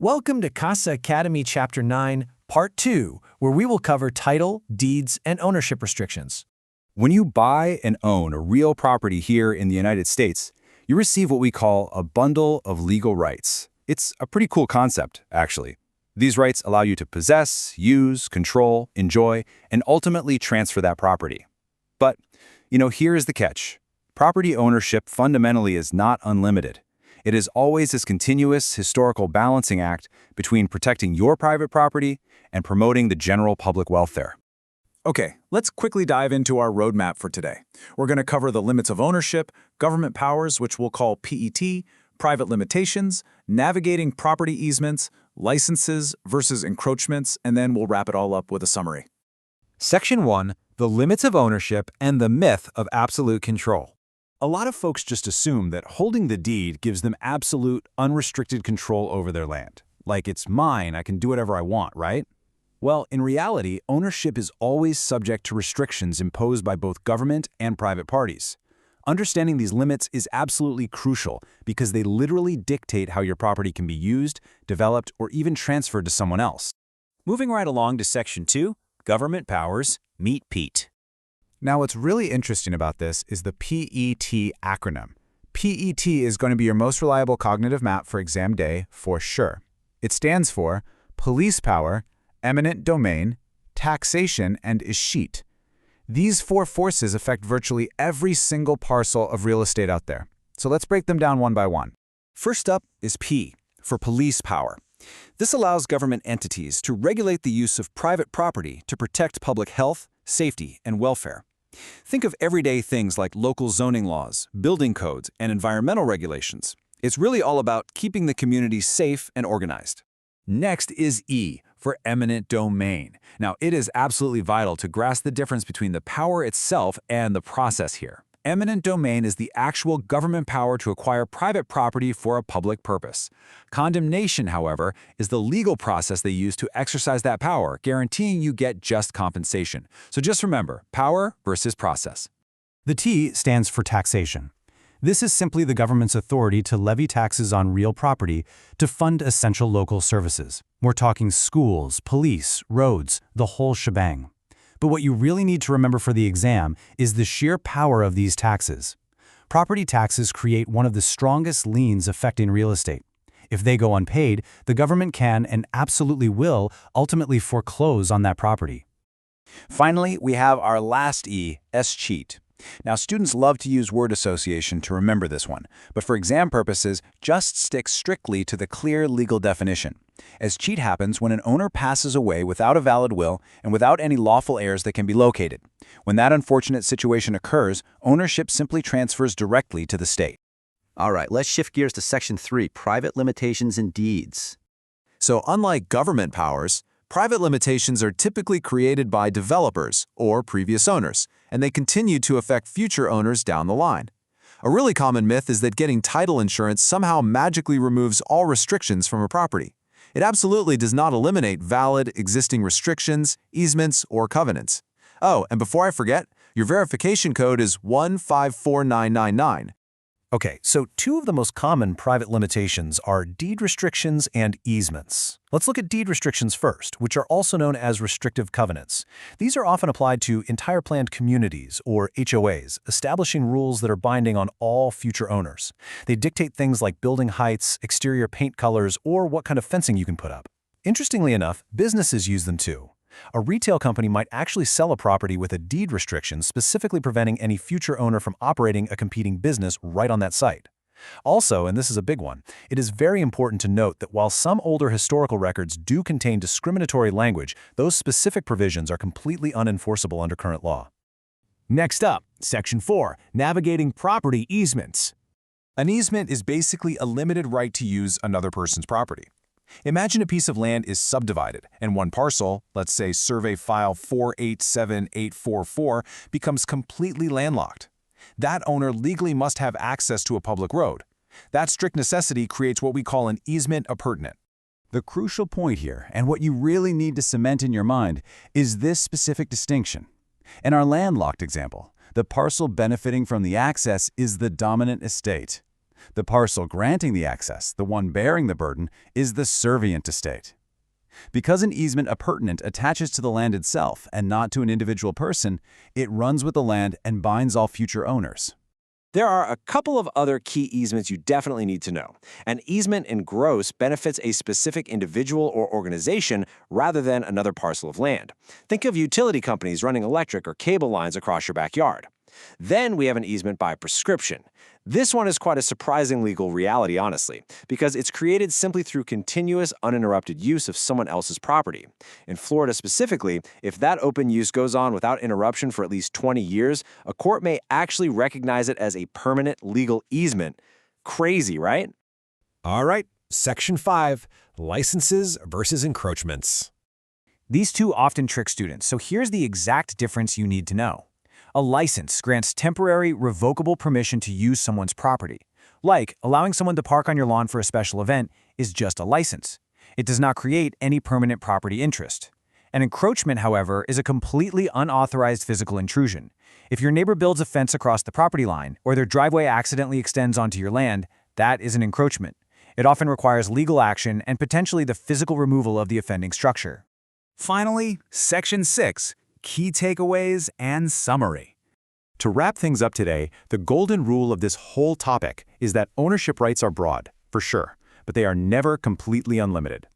Welcome to Casa Academy Chapter 9, Part 2, where we will cover title, deeds, and ownership restrictions. When you buy and own a real property here in the United States, you receive what we call a bundle of legal rights. It's a pretty cool concept, actually. These rights allow you to possess, use, control, enjoy, and ultimately transfer that property. But, here is the catch. Property ownership fundamentally is not unlimited. It is always this continuous historical balancing act between protecting your private property and promoting the general public welfare. Okay, let's quickly dive into our roadmap for today. We're going to cover the limits of ownership, government powers, which we'll call PET, private limitations, navigating property easements, licenses versus encroachments, and then we'll wrap it all up with a summary. Section 1, the limits of ownership and the myth of absolute control. A lot of folks just assume that holding the deed gives them absolute, unrestricted control over their land. Like it's mine, I can do whatever I want, right? Well, in reality, ownership is always subject to restrictions imposed by both government and private parties. Understanding these limits is absolutely crucial because they literally dictate how your property can be used, developed, or even transferred to someone else. Moving right along to Section 2, Government Powers, meet Pete. Now, what's really interesting about this is the PET acronym. PET is going to be your most reliable cognitive map for exam day, for sure. It stands for police power, eminent domain, taxation, and escheat. These four forces affect virtually every single parcel of real estate out there. So let's break them down one by one. First up is P, for police power. This allows government entities to regulate the use of private property to protect public health, safety, and welfare. Think of everyday things like local zoning laws, building codes, and environmental regulations. It's really all about keeping the community safe and organized. Next is E, for eminent domain. Now, it is absolutely vital to grasp the difference between the power itself and the process here. Eminent domain is the actual government power to acquire private property for a public purpose. Condemnation, however, is the legal process they use to exercise that power, guaranteeing you get just compensation. So just remember, power versus process. The T stands for taxation. This is simply the government's authority to levy taxes on real property to fund essential local services. We're talking schools, police, roads, the whole shebang. But what you really need to remember for the exam is the sheer power of these taxes. Property taxes create one of the strongest liens affecting real estate. If they go unpaid, the government can and absolutely will ultimately foreclose on that property. Finally, we have our last E, escheat. Now, students love to use word association to remember this one, but for exam purposes, just stick strictly to the clear legal definition. Escheat happens when an owner passes away without a valid will and without any lawful heirs that can be located. When that unfortunate situation occurs, ownership simply transfers directly to the state. All right, let's shift gears to Section 3, private limitations and deeds. So unlike government powers, private limitations are typically created by developers or previous owners, and they continue to affect future owners down the line. A really common myth is that getting title insurance somehow magically removes all restrictions from a property. It absolutely does not eliminate valid, existing restrictions, easements, or covenants. Oh, and before I forget, your verification code is 154999. Okay, so two of the most common private limitations are deed restrictions and easements. Let's look at deed restrictions first, which are also known as restrictive covenants. These are often applied to entire planned communities, or HOAs, establishing rules that are binding on all future owners. They dictate things like building heights, exterior paint colors, or what kind of fencing you can put up. Interestingly enough, businesses use them too. A retail company might actually sell a property with a deed restriction specifically preventing any future owner from operating a competing business right on that site. Also, and this is a big one, it is very important to note that while some older historical records do contain discriminatory language, those specific provisions are completely unenforceable under current law. Next up, Section 4, navigating property easements. An easement is basically a limited right to use another person's property. Imagine a piece of land is subdivided, and one parcel, let's say survey file 487844, becomes completely landlocked. That owner legally must have access to a public road. That strict necessity creates what we call an easement appurtenant. The crucial point here, and what you really need to cement in your mind, is this specific distinction. In our landlocked example, the parcel benefiting from the access is the dominant estate. The parcel granting the access, the one bearing the burden, is the servient estate. Because an easement appurtenant attaches to the land itself and not to an individual person, it runs with the land and binds all future owners. There are a couple of other key easements you definitely need to know. An easement in gross benefits a specific individual or organization rather than another parcel of land. Think of utility companies running electric or cable lines across your backyard. Then we have an easement by prescription. This one is quite a surprising legal reality, honestly, because it's created simply through continuous, uninterrupted use of someone else's property. In Florida specifically, if that open use goes on without interruption for at least 20 years, a court may actually recognize it as a permanent legal easement. Crazy, right? All right, Section 5, licenses versus encroachments. These two often trick students, so here's the exact difference you need to know. A license grants temporary, revocable permission to use someone's property. Like, allowing someone to park on your lawn for a special event is just a license. It does not create any permanent property interest. An encroachment, however, is a completely unauthorized physical intrusion. If your neighbor builds a fence across the property line, or their driveway accidentally extends onto your land, that is an encroachment. It often requires legal action and potentially the physical removal of the offending structure. Finally, Section 6, key takeaways and summary. To wrap things up today, the golden rule of this whole topic is that ownership rights are broad, for sure, but they are never completely unlimited.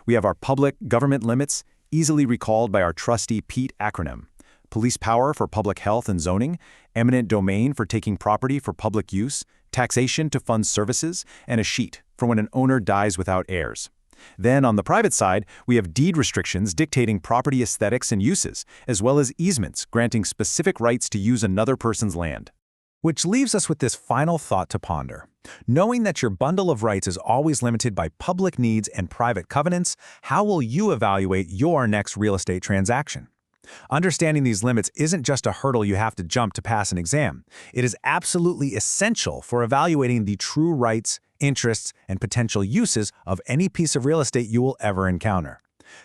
We have our public government limits, easily recalled by our trusty PEAT acronym, police power for public health and zoning, eminent domain for taking property for public use, taxation to fund services, and a sheet for when an owner dies without heirs. Then, on the private side, we have deed restrictions dictating property aesthetics and uses, as well as easements granting specific rights to use another person's land. Which leaves us with this final thought to ponder. Knowing that your bundle of rights is always limited by public needs and private covenants, how will you evaluate your next real estate transaction? Understanding these limits isn't just a hurdle you have to jump to pass an exam. It is absolutely essential for evaluating the true rights, interests, and potential uses of any piece of real estate you will ever encounter.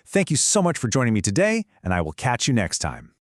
Thank you so much for joining me today, and I will catch you next time.